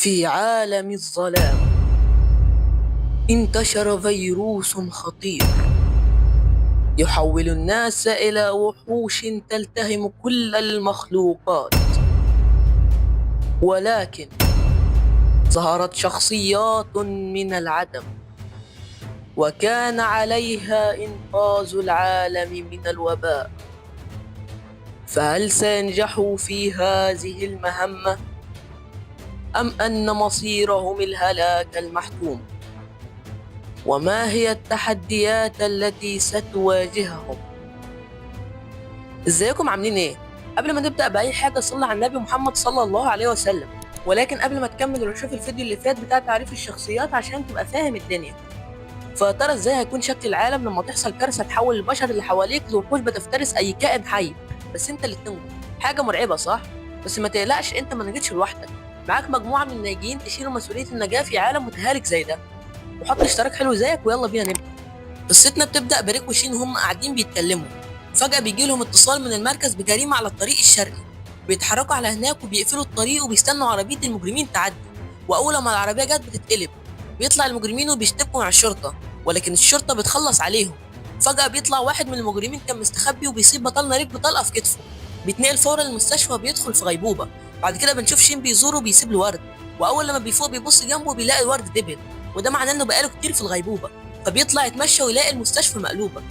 في عالم الظلام انتشر فيروس خطير يحول الناس إلى وحوش تلتهم كل المخلوقات. ولكن ظهرت شخصيات من العدم وكان عليها إنقاذ العالم من الوباء. فهل سينجحوا في هذه المهمة أم أن مصيرهم الهلاك المحتوم؟ وما هي التحديات التي ستواجههم؟ ازيكم عاملين ايه؟ قبل ما نبدأ بأي حاجة صلى على النبي محمد صلى الله عليه وسلم. ولكن قبل ما تكمل روح شوف الفيديو اللي فات بتاع تعريف الشخصيات عشان تبقى فاهم الدنيا. فترى ازاي هيكون شكل العالم لما تحصل كارثة تحول البشر اللي حواليك لوحوش بتفترس أي كائن حي، بس انت اللي تنجو. حاجة مرعبة صح؟ بس ما تقلقش، انت ما نجيتش لوحدك، معاك مجموعة من الناجين تشيلوا مسؤولية النجاة في عالم متهالك زي ده. وحط اشتراك حلو زيك ويلا بينا نبدأ. قصتنا بتبدأ بريك وشين هم قاعدين بيتكلموا، فجأة بيجي لهم اتصال من المركز بجريمة على الطريق الشرقي. بيتحركوا على هناك وبيقفلوا الطريق وبيستنوا عربية المجرمين تعدي. وأول ما العربية جت بتتقلب، بيطلع المجرمين وبيشتكوا مع الشرطة، ولكن الشرطة بتخلص عليهم. فجأة بيطلع واحد من المجرمين كان مستخبي وبيصيب بطلنا ريك بطلقة في كتفه. بيتنقل فورا للمستشفى وبيدخل في غيبوبة. بعد كده بنشوف شين بيزوره وبيسيب له ورد، وأول لما بيفوق بيبص جنبه بيلاقي الورد دبل، وده معناه إنه بقاله كتير في الغيبوبة. فبيطلع يتمشى ويلاقي المستشفى مقلوبة،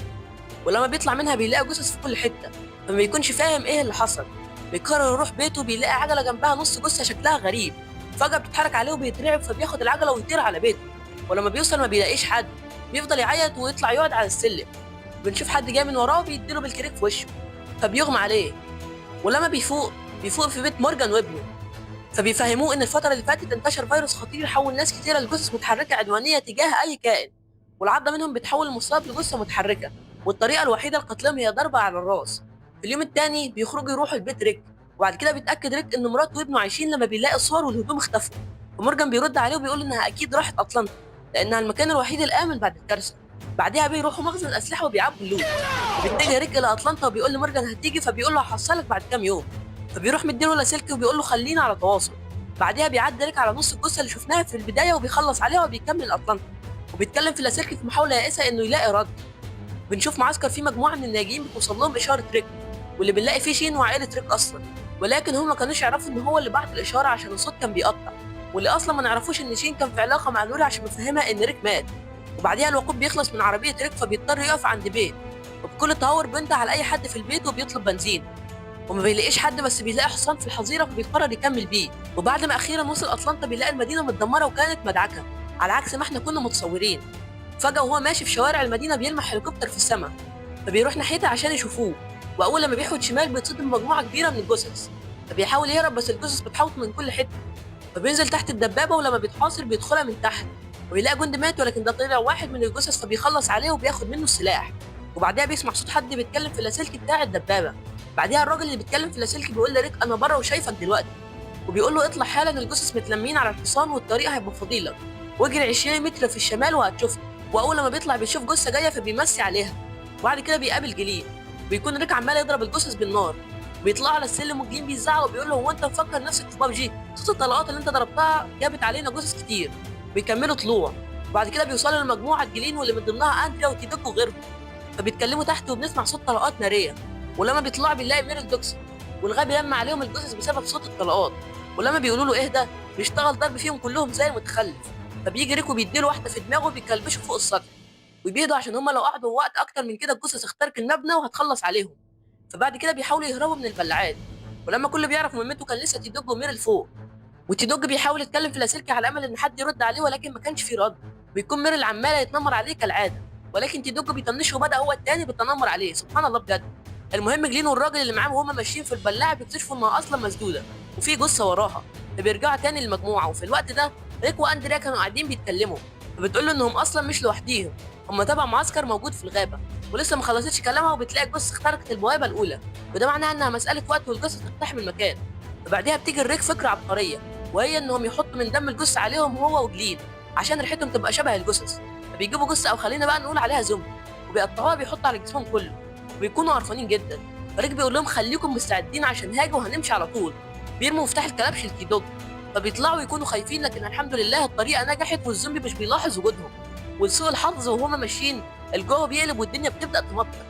ولما بيطلع منها بيلاقي جثث في كل حتة. فما بيكونش فاهم ايه اللي حصل. بيقرر يروح بيته بيلاقي عجلة جنبها نص جثة شكلها غريب. فجأة بتتحرك عليه وبيترعب فبياخد العجلة ويطير على بيته. ولما بيوصل ما بيلاقيش حد، بيفضل يعيط ويطلع يقعد على السلم. بنشوف حد جاي من وراه بيديله بالكريك في وشه، فبيغمى عليه. ولما بيفوق في بيت مورجان وابنه، فبيفهموه ان الفترة اللي فاتت انتشر فيروس خطير حول ناس كتيرة لجثث متحركة عدوانية تجاه اي كائن، والعضة منهم بتحول المصاب لجثة متحركة، والطريقة الوحيدة لقتلهم هي ضربة على الراس. في اليوم التاني بيخرجوا يروحوا البيت ريك، وبعد كده بيتأكد ريك ان مراته وابنه عايشين لما بيلاقي الصور والهدوم اختفوا. ومورجان بيرد عليه وبيقول انها اكيد راحت اطلنطا لانها المكان الوحيد الامن بعد الكارثة. بعدها بيروحوا مخزن الاسلحة وبيعبوا اللوت. وبيتجه ريك الى اطلنطا وبيقول لمورجان هتيجي، فبيقول له هحصلك بعد كام يوم. فبيروح مديله لاسلكي وبيقول له خلينا على تواصل. بعدها بيعدي ريك على نص الجثة اللي شفناها في البداية وبيخلص عليها وبيكمل اطلنطا. وبيتكلم في لاسلكي في محاولة يائسة انه يلاقي رد. بنشوف معسكر فيه مجموعه من الناجين بتوصل لهم اشاره ريك، واللي بنلاقي فيه شين وعائله ريك اصلا، ولكن هم ما كانوش يعرفوا ان هو اللي بعت الاشاره عشان الصوت كان بيقطع. واللي اصلا ما نعرفوش ان شين كان في علاقه مع لوري عشان يفهمها ان ريك مات. وبعديها الوقود بيخلص من عربيه ريك فبيضطر يقف عند بيت، وبكل تهور بينده على اي حد في البيت وبيطلب بنزين. وما بيلاقيش حد بس بيلاقي حصان في الحظيره فبيقرر يكمل بيه. وبعد ما اخيرا وصل اطلنطا بيلاقي المدينه متدمره وكانت مدعكه على عكس ما احنا كنا متصورين. فجاه وهو ماشي في شوارع المدينه بيلمح هليكوبتر في السماء، فبيروح ناحيتها عشان يشوفوه. واول لما بيحود شمال بيتصدم بمجموعه كبيره من الجثث، فبيحاول يهرب بس الجثث بتحوط من كل حته. فبينزل تحت الدبابه ولما بيتحاصر بيدخلها من تحت، وبيلاقي جندي مات ولكن ده طلع واحد من الجثث فبيخلص عليه وبياخد منه السلاح. وبعدها بيسمع صوت حد بيتكلم في اللاسلكي بتاع الدبابه. بعدها الراجل اللي بيتكلم في اللاسلكي بيقول لريك انا بره وشايفك دلوقتي، وبيقول له اطلع حالا الجثث متلمين على الحصان والطريق هيبقى فاضيلك، واجري 20 متر في الشمال وهتشوفني. واول لما بيطلع بيشوف جثه جايه فبيمسي عليها. وبعد كده بيقابل جليد، بيكون ريك عمال يضرب الجثث بالنار. بيطلع على السلم والجين بيزعق وبيقول له هو انت مفكر نفسك في بابجي؟ صوت الطلقات اللي انت ضربتها جابت علينا جثث كتير. بيكملوا طلوع، وبعد كده بيوصلوا لمجموعه جلين واللي من ضمنها اندريا وتيدوك وغيرهم. فبيتكلموا تحت وبنسمع صوت طلقات ناريه. ولما بيطلعوا بنلاقي ميرل دوكسون، والغبي لما عليهم الجثث بسبب صوت الطلقات. ولما بيقولوا له اهدى بيشتغل ضرب فيهم كلهم زي المتخلف. فبيجي ريكو بيديله واحده في دماغه بيكلبشه فوق السطح، وبيهدوا عشان هم لو قعدوا وقت اكتر من كده الجثث هتخترق المبنى وهتخلص عليهم. فبعد كده بيحاولوا يهربوا من البلاعات. ولما كله بيعرف مهمته كان لسه تيدوج وميرل فوق، وتيدوج بيحاول يتكلم في لاسلكي على امل ان حد يرد عليه ولكن ما كانش فيه رد. بيكون ميرل عماله يتنمر عليه كالعاده، ولكن تيدوج بيطنشه وبدا هو التاني بالتنمر عليه. سبحان الله بجد. المهم جلين والراجل اللي معاهم وهم ماشيين في البلاعه بيكتشفوا انها اصلا مسدوده وفي جثه وراها، فبيرجعوا تاني للمجموعه. وفي الوقت ده ريك واندريا كانوا قاعدين بيتكلموا، فبتقول له انهم اصلا مش لوحديهم، هم تبع معسكر موجود في الغابه. ولسه ما خلصتش كلامها وبتلاقي الجثه اخترقت البوابه الاولى، وده معناها انها مساله وقت والجثه تقتحم المكان. فبعدها بتيجي الريك فكره عبقريه، وهي انهم يحطوا من دم الجثه عليهم هو وجلين عشان ريحتهم تبقى شبه الجثث. فبيجيبوا جثه او خلينا بقى نقول عليها زومبي، وبيقطعوها بيحطوا على جسمهم كله، وبيكونوا قرفانين جدا. فريك بيقول لهم خليكم مستعدين عشان هاجي وهنمشي على طول. بيرموا مفتاح الكلبش لتيدوج، فبيطلعوا يكونوا خايفين، لكن الحمد لله الطريقه نجحت والزومبي مش بيلاحظ وجودهم. ولسوء الحظ وهما ماشيين الجو بيقلب والدنيا بتبدا تمطر،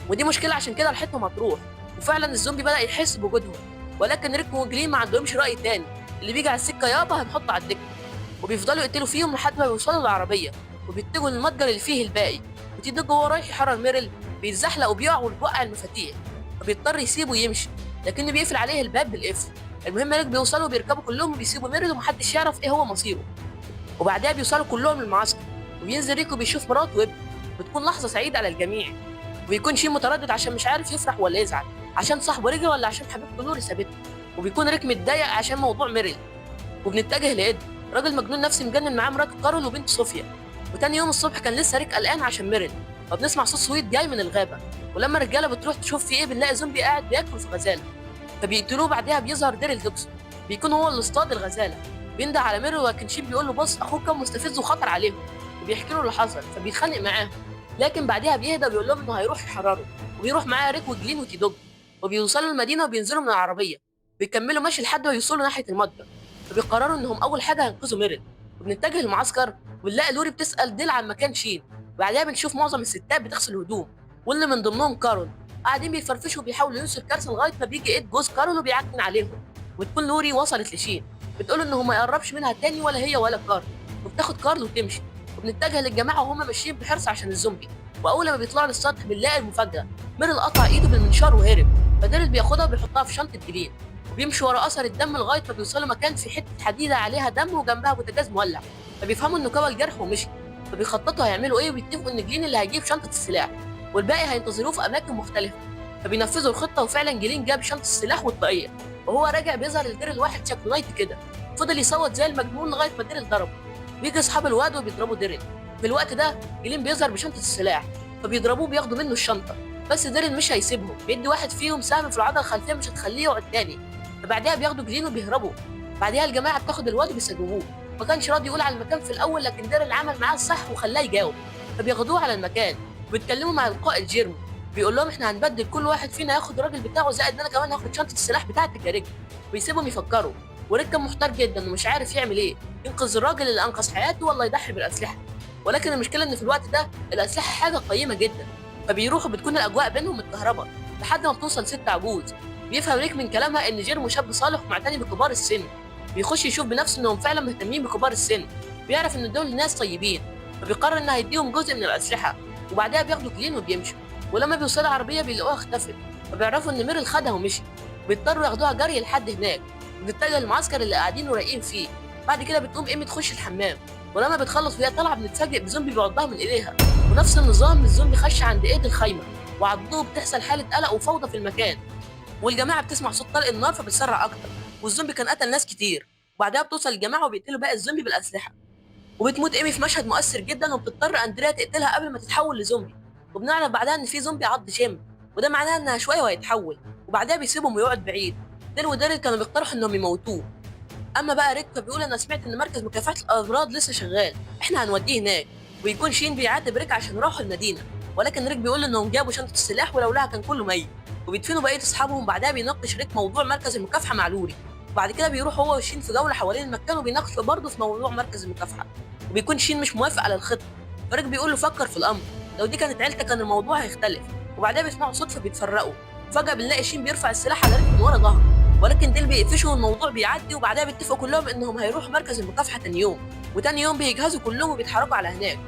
ودي مشكله عشان كده ريحتهم هتروح. وفعلا الزومبي بدا يحس بوجودهم، ولكن ريك وجلين ما عندهمش راي تاني، اللي بيجي على السكه يابا هنحطه على الدكه. وبيفضلوا يقتلوا فيهم لحد ما يوصلوا للعربيه، وبيتجهوا للمتجر اللي فيه الباقي. وتيدوج وهو رايح يحرر ميرل بيتزحلق وبيقع وبيوقع المفاتيح، فبيضطر يسيبه يمشي، لكنه بيقفل عليه الباب بالقفل. المهم ريك بيوصلوا وبيركبوا كلهم وبيسيبوا ميرل ومحدش يعرف ايه هو مصيره. وبعدها بيوصلوا كلهم للمعسكر، وبينزل ريكو بيشوف مراته وابنه. بتكون لحظه سعيده على الجميع، وبيكون شيء متردد عشان مش عارف يفرح ولا يزعل، عشان صاحبه رجع ولا عشان حبيبته لوري سابته. وبيكون ريك متضايق عشان موضوع ميرل. وبنتجه لإد، راجل مجنون نفسي مجنن معاه مراته كارول وبنت صوفيا. وتاني يوم الصبح كان لسه ريك قلقان عشان ميرل، فبنسمع صوت صويت جاي من الغابه. ولما الرجاله بتروح تشوف في ايه بنلاقي زومبي قاعد بياكل في غزاله، فبيقتلوه. بعدها بيظهر ديريل دوكسون، بيكون هو اللي اصطاد الغزاله. بينده على ميرل، ولكن شيب بيقول له بص اخوك كان مستفز وخطر عليهم، وبيحكي له اللي حصل، فبيتخانق معاهم. لكن بعدها بيهدى وبيقول لهم انه هيروح يحرره، وبيروح معاه ريك وجلين وتيدوج. وبيوصلوا المدينه وبينزلوا من العربيه، بيكملوا ماشي لحد ما يوصلوا ناحيه المتجر. فبيقرروا انهم اول حاجه هينقذوا ميرل. وبنتجه للمعسكر ونلاقي لوري بتسال ديل عن مكان شين. بعدها بنشوف معظم الستات بتغسل هدوم، واللي من ضمنهم كارول، قاعدين بيفرفشوا وبيحاولوا ينسوا الكارثه لغايه ما بيجي ايد جوز كارول وبيعكن عليهم. وتكون لوري وصلت لشين، بتقول انه ما يقربش منها تاني ولا هي ولا كارل، وبتاخد كارل وتمشي. وبنتجه للجماعه وهم ماشيين بحرص عشان الزومبي. واول ما بيطلعوا للسطح بنلاقي المفاجاه، ميرل قطع ايده بالمنشار وهرب، فديرل بياخدها وبيحطها في شنطه جلين. وبيمشوا ورا اثر الدم لغايه ما بيوصلوا مكان في حته حديده عليها دم وجنبها بوتاجاز مولع. فبيفهموا انه كوى الجرح ومشي، فبيخططوا هيعملوا ايه، وبيتفقوا ان جلين اللي هيجيب شنطه السلاح، والباقي هينتظروه في اماكن مختلفه. فبينفذوا الخطه، وفعلا جلين جاب شنطه السلاح والطاقيه. وهو راجع بيظهر الديرل واحد شكله نايت كده، فضل يصوت زي المجنون لغايه ما ديرل ضربه. بيجي اصحاب الواد وبيضربوا ديرل. في الوقت ده جلين بيظهر بشنطه السلاح، فبيضربوه بياخدوا منه الشنطه. بس ديرل مش هيسيبهم، بيدي واحد فيهم سهم في العضله الخلفيه مش هتخليه يقعد تاني. فبعدها بياخدوا جلين وبيهربوا. بعدها الجماعه بتاخد الواد وبيسجنوه. ما كانش راضي يقول على المكان في الاول، لكن ديرل عمل معاه الصح وخلاه يجاوب. فبياخدوه على المكان وبيتكلموا مع القائد جيرمي، بيقول لهم احنا هنبدل، كل واحد فينا ياخد الراجل بتاعه، زائد ان انا كمان هاخد شنطه السلاح بتاعتك يا ريك. ويسيبهم يفكروا. وريك كان محتار جدا ومش عارف يعمل ايه، ينقذ الراجل اللي انقذ حياته ولا يضحي بالاسلحه. ولكن المشكله ان في الوقت ده الاسلحه حاجه قيمه جدا. فبيروحوا بتكون الاجواء بينهم متكهربه لحد ما بتوصل ست عجوز. بيفهم ريك من كلامها ان جيرمو شاب صالح ومعتني بكبار السن. بيخش يشوف بنفسه انهم فعلا مهتمين بكبار السن، بيعرف ان دول ناس طيبين، فبيقرر انه هيديهم جزء من الاسلحه. وبعدها بياخدوا كلين وبيمشوا. ولما بيوصلوا العربيه بيلاقوها اختفت، فبيعرفوا ان ميرل خدها ومشي. بيضطروا ياخدوها جري لحد هناك، وبيتجه للمعسكر اللي قاعدين ورايقين فيه. بعد كده بتقوم ايمي تخش الحمام، ولما بتخلص وهي طالعه بنتفاجئ بزومبي بيعضها من ايديها. ونفس النظام الزومبي خش عند ايد الخيمه وعضوه، بتحصل حاله قلق وفوضى في المكان. والجماعه بتسمع صوت طلق النار فبتسرع اكتر، والزومبي كان قتل ناس كتير. وبعدها بتوصل الجماعه وبيقتلوا باقي الزومبي بالاسلحه. وبتموت ايمي في مشهد مؤثر جدا، وبتضطر اندريا تقتلها قبل ما تتحول لزومبي. وبنعرف بعدها ان في زومبي عض شيم، وده معناه انها شويه وهيتحول. وبعدها بيسيبهم ويقعد بعيد. ديل وديرل كانوا بيقترحوا انهم يموتوه. اما بقى ريك فبيقول انا سمعت ان مركز مكافحه الامراض لسه شغال، احنا هنوديه هناك. ويكون شين بيعاتب ريك عشان راحوا المدينه، ولكن ريك بيقول انهم جابوا شنطه السلاح ولولاها كان كله ميت. وبيدفنوا بقيه اصحابهم. بعدها بيناقش ريك موضوع مركز المكافحه مع لوري. وبعد كده بيروح هو وشين في جوله حوالين المكان وبيناقشوا برضه في موضوع مركز المكافحه. وبيكون شين مش موافق على الخطه، فريك بيقول له فكر في الامر، لو دي كانت عيلتك كان الموضوع هيختلف. وبعدها بيسمعوا صوت فبيتفرقوا. فجاه بنلاقي شين بيرفع السلاح على ريك من ورا ظهره، ولكن ديل بيقفشوا والموضوع بيعدي. وبعدها بيتفقوا كلهم انهم هيروحوا مركز المكافحه تاني يوم. وتاني يوم بيجهزوا كلهم وبيتحركوا على هناك.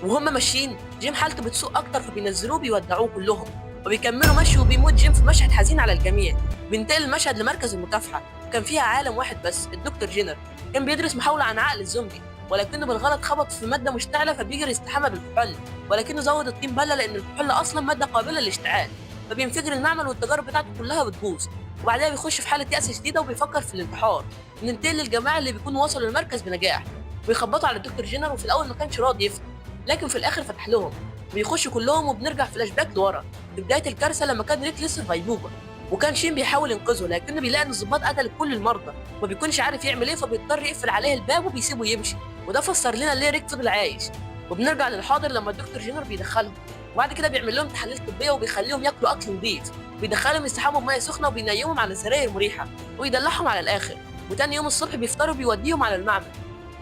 وهم ماشيين جيم حالته بتسوء اكتر، فبينزلوه بيودعوه كلهم. وبيكملوا مشي وبيموت جيم في مشهد حزين على الجميع. بينتقل المشهد لمركز المكافحه، وكان فيها عالم واحد بس، الدكتور جينر، كان بيدرس محاوله عن عقل الزومبي، ولكنه بالغلط خبط في ماده مشتعله فبيجري يستحمى بالكحول، ولكنه زود الطين بله لان الكحول اصلا ماده قابله للاشتعال. فبينفجر المعمل والتجارب بتاعته كلها بتبوظ. وبعدها بيخش في حاله يأس شديده وبيفكر في الانتحار. ننتقل للجماعه اللي بيكونوا وصلوا للمركز بنجاح، وبيخبطوا على الدكتور جينر. وفي الاول ما كانش راضي يفتح، لكن في الاخر فتح لهم. بيخشوا كلهم وبنرجع فلاش باك لورا لبدايه الكارثه لما كان ريك لسه في غيبوبه، وكان شين بيحاول ينقذه، لكنه بيلاقي ان الضباط قتل كل المرضى وما بيكونش عارف يعمل ايه، فبيضطر يقفل عليه الباب وبيسيبه يمشي. وده فسر لنا ليه ريك فضل عايش. وبنرجع للحاضر لما الدكتور جينر بيدخلهم، وبعد كده بيعمل لهم تحاليل طبيه وبيخليهم ياكلوا اكل نظيف، بيدخلهم يستحموا بميه سخنه وبينيمهم على سراير مريحه ويدلعهم على الاخر. وتاني يوم الصبح بيفطروا بيوديهم على المعمل،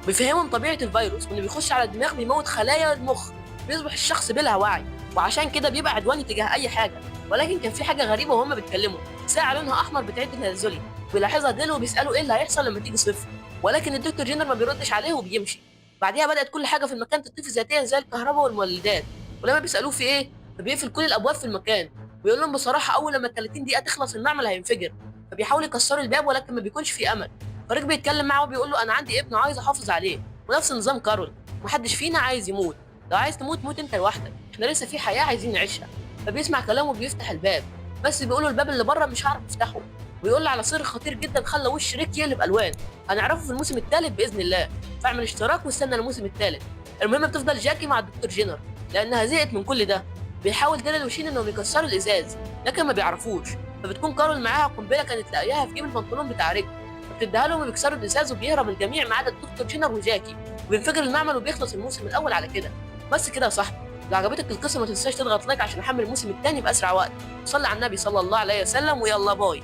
بيفهمهم طبيعة الفيروس وإنه بيخش على الدماغ بيموت خلايا المخ، بيصبح الشخص بلا وعي، وعشان كده بيبقى عدواني تجاه أي حاجة. ولكن كان في حاجة غريبة وهم بيتكلموا، ساعة لونها أحمر بتعد تنازلي، بيلاحظها ديل وبيسألوا إيه اللي هيحصل لما تيجي صفر، ولكن الدكتور جينر ما بيردش عليه وبيمشي. بعديها بدأت كل حاجة في المكان تطفي ذاتيا زي الكهرباء والمولدات، ولما بيسألوه في إيه فبيقفل كل الأبواب في المكان، ويقول لهم بصراحة أول لما ال 30 دقيقة تخلص المعمل هينفجر. فبيحاولوا يكسروا الباب ولكن ما بيكونش في أمل. فريك بيتكلم معاه وبيقول له أنا عندي ابن عايز أحافظ عليه، ونفس نظام كارول، محدش فينا عايز يموت، لو عايز تموت موت انت لوحدك، احنا لسه في حياه عايزين نعيشها. فبيسمع كلامه وبيفتح الباب، بس بيقول له الباب اللي بره مش هعرف افتحه، ويقول له على سر خطير جدا خلى وش ريك يقلب الوان، هنعرفه في الموسم الثالث باذن الله، فاعمل اشتراك واستنى الموسم الثالث. المهم بتفضل جاكي مع الدكتور جينر لانها زهقت من كل ده. بيحاول ديرل وشين انهم يكسروا الازاز لكن ما بيعرفوش، فبتكون كارول معاها قنبله كانت لاقياها في جيب البنطلون بتاع ريك، فبتديها لهم وبيكسروا الازاز وبيهرب الجميع ما عدا الدكتور جينر وجاكي، وبينفجر المعمل وبيخلص الموسم الاول على كده. بس كده يا صاحبي، لو عجبتك القصه ما تنساش تضغط لايك عشان احمل الموسم الثاني باسرع وقت. صلي على النبي صلى الله عليه وسلم، ويلا باي.